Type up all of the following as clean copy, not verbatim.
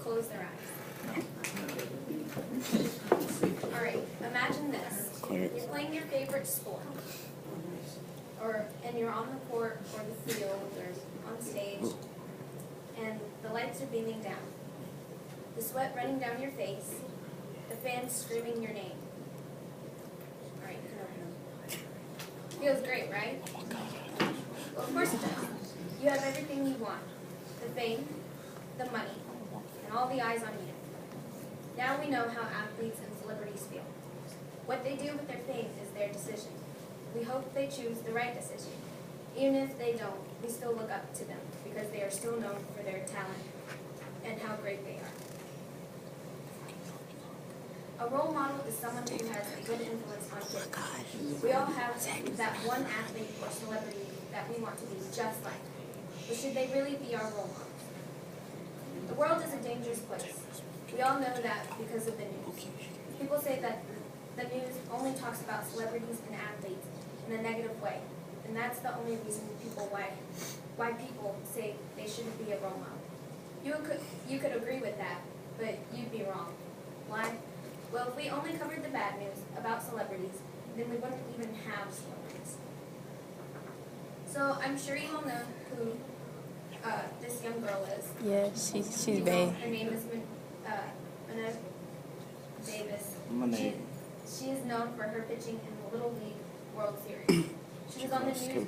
close their eyes. Alright, imagine this. You're playing your favorite sport. And you're on the court or the field or on stage, and the lights are beaming down. The sweat running down your face, the fans screaming your name. Alright, feels great, right? Well, of course it does. You have everything you want. The fame, the money, and all the eyes on you. Now we know how athletes and celebrities feel. What they do with their fame is their decision. We hope they choose the right decision. Even if they don't, we still look up to them because they are still known for their talent and how great they are. A role model is someone who has a good influence on kids. We all have that one athlete or celebrity that we want to be just like. But should they really be our role models? The world is a dangerous place. We all know that because of the news. People say that the news only talks about celebrities and athletes in a negative way, and that's the only reason why people say they shouldn't be a role model. You could agree with that, but you'd be wrong. Why? Well, if we only covered the bad news about celebrities, then we wouldn't even have celebrities. So I'm sure you all know who this young girl is. Yeah, she's bae. Her name is Minna Davis. She is known for her pitching in the Little League World Series. She was on the news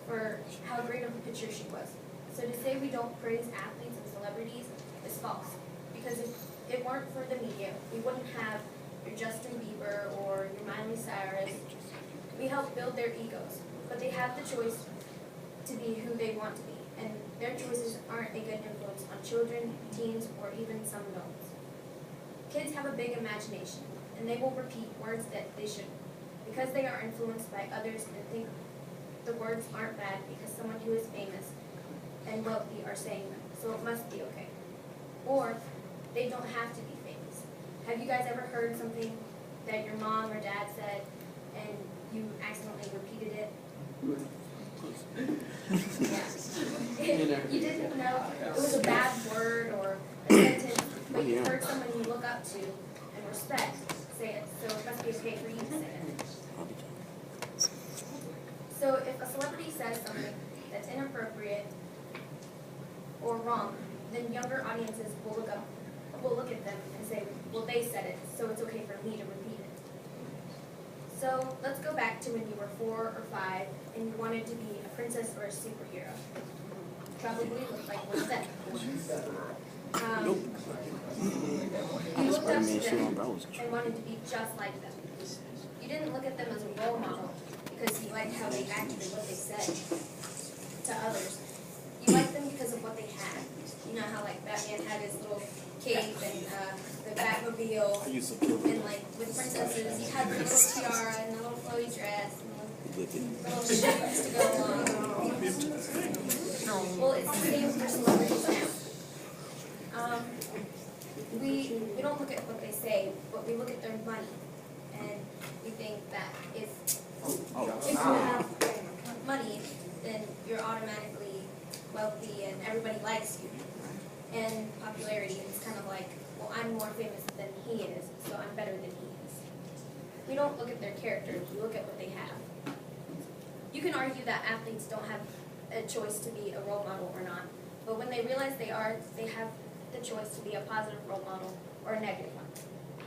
for how great of a pitcher she was. So to say we don't praise athletes and celebrities is false. Because if it weren't for the media, we wouldn't have your Justin Bieber or your Miley Cyrus. We help build their egos, but they have the choice to be who they want to be, and their choices aren't a good influence on children, teens, or even some adults. Kids have a big imagination, and they will repeat words that they shouldn't, because they are influenced by others and think the words aren't bad because someone who is famous and wealthy are saying them, so it must be okay. Or they don't have to be famous. Have you guys ever heard something that your mom or dad said and you accidentally repeated it? Yeah. You didn't know it was a bad word or a sentence, but you heard someone you look up to and respect say it, so it must be okay for you to say it. So if a celebrity says something that's inappropriate or wrong, then younger audiences will look at them and say, well, they said it, so it's okay for me to repeat it. So let's go back to when you were 4 or 5 and you wanted to be a princess or a superhero. Probably looked like one of them. You looked up to them and wanted to be just like them. You didn't look at them as a role model because you liked how they acted and what they said to others. You liked them because of what they had. You know how like Batman had his little cape and the Batmobile, and like with princesses, you had the little tiara and the little flowy dress and the little shoes to go along. Well, it's the same for celebrities now. We don't look at what they say, but we look at their money, and we think that if you have money, then you're automatically wealthy and everybody likes you. And popularity is kind of like, well, I'm more famous than he is, so I'm better than he is. We don't look at their character, we look at what they have. You can argue that athletes don't have a choice to be a role model or not, but when they realize they have the choice to be a positive role model or a negative one.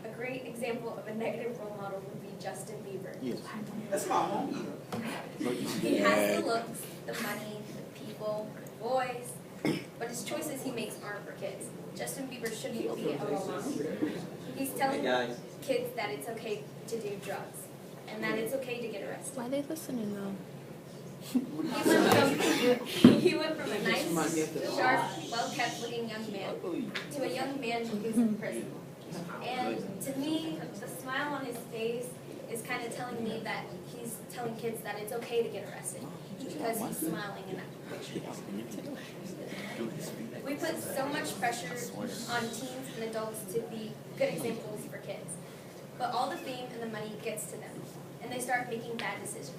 A great example of a negative role model would be Justin Bieber. Yes. That's my home. He has the looks, the money, the people, the voice, but his choices he makes aren't for kids. Justin Bieber shouldn't be a role model. He's telling kids that it's okay to do drugs, and that it's okay to get arrested. Why are they listening though? He went from a nice, sharp, well-kept looking young man to a young man who's in prison. And to me, the smile on his face is kind of telling me that he's telling kids that it's okay to get arrested because he's smiling in that picture. We put so much pressure on teens and adults to be good examples for kids, but all the fame and the money gets to them, and they start making bad decisions.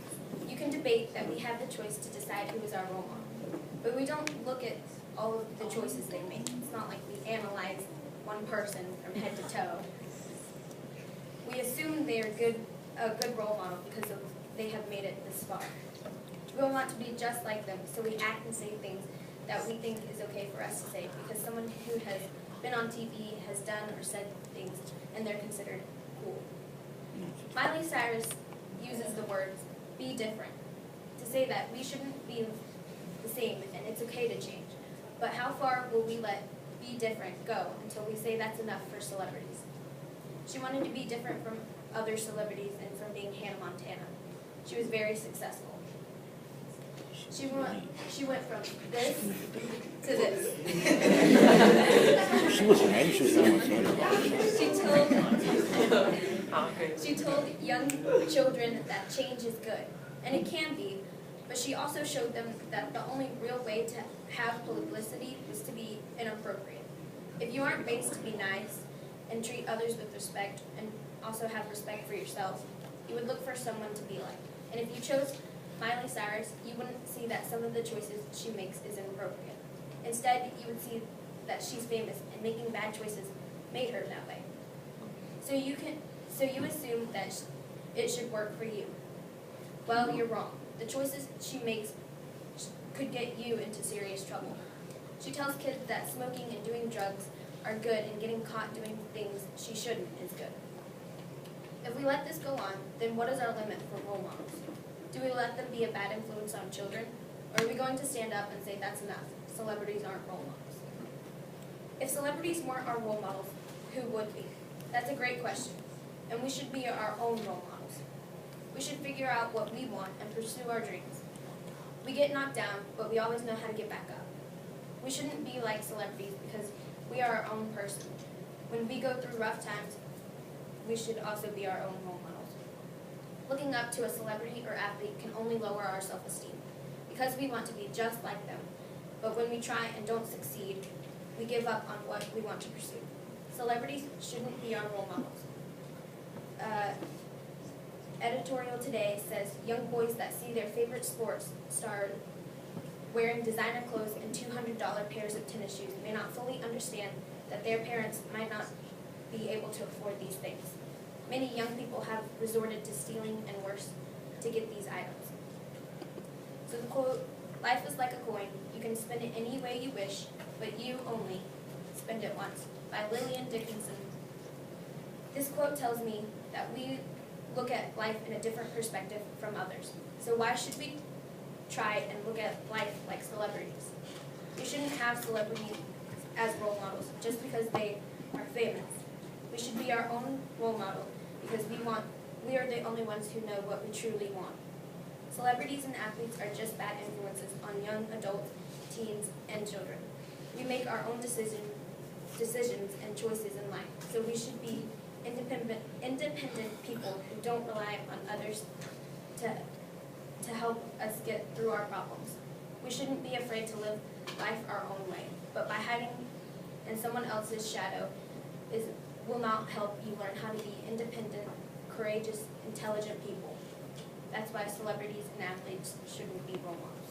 You can debate that we have the choice to decide who is our role model, but we don't look at all of the choices they make. It's not like we analyze one person from head to toe. We assume they are a good role model because they have made it this far. We want to be just like them, so we act and say things that we think is okay for us to say because someone who has been on TV has done or said things and they're considered cool. Miley Cyrus uses the words, be different, to say that we shouldn't be the same and it's okay to change. But how far will we let be different go until we say that's enough for celebrities? She wanted to be different from other celebrities and from being Hannah Montana. She was very successful. She went from this to this. She was mad. She was She told young children that change is good, and it can be, but she also showed them that the only real way to have publicity was to be inappropriate. If you aren't raised to be nice and treat others with respect and also have respect for yourself, you would look for someone to be like. And if you chose Miley Cyrus, you wouldn't see that some of the choices she makes is inappropriate. Instead, you would see that she's famous and making bad choices made her that way. So you assume that it should work for you. Well, you're wrong. The choices she makes could get you into serious trouble. She tells kids that smoking and doing drugs are good and getting caught doing things she shouldn't is good. If we let this go on, then what is our limit for role models? Do we let them be a bad influence on children? Or are we going to stand up and say that's enough? Celebrities aren't role models. If celebrities weren't our role models, who would be? That's a great question. And we should be our own role models. We should figure out what we want and pursue our dreams. We get knocked down, but we always know how to get back up. We shouldn't be like celebrities because we are our own person. When we go through rough times, we should also be our own role models. Looking up to a celebrity or athlete can only lower our self-esteem because we want to be just like them. But when we try and don't succeed, we give up on what we want to pursue. Celebrities shouldn't be our role models. Editorial today says young boys that see their favorite sports star wearing designer clothes and $200 pairs of tennis shoes may not fully understand that their parents might not be able to afford these things. Many young people have resorted to stealing and worse to get these items. So the quote, life is like a coin. You can spend it any way you wish, but you only spend it once, by Lillian Dickinson. This quote tells me that we look at life in a different perspective from others. So why should we try and look at life like celebrities? We shouldn't have celebrities as role models just because they are famous. We should be our own role model because we are the only ones who know what we truly want. Celebrities and athletes are just bad influences on young adults, teens, and children. We make our own decisions and choices in life, so we should be independent people who don't rely on others to help us get through our problems. We shouldn't be afraid to live life our own way, but by hiding in someone else's shadow will not help you learn how to be independent, courageous, intelligent people. That's why celebrities and athletes shouldn't be role models.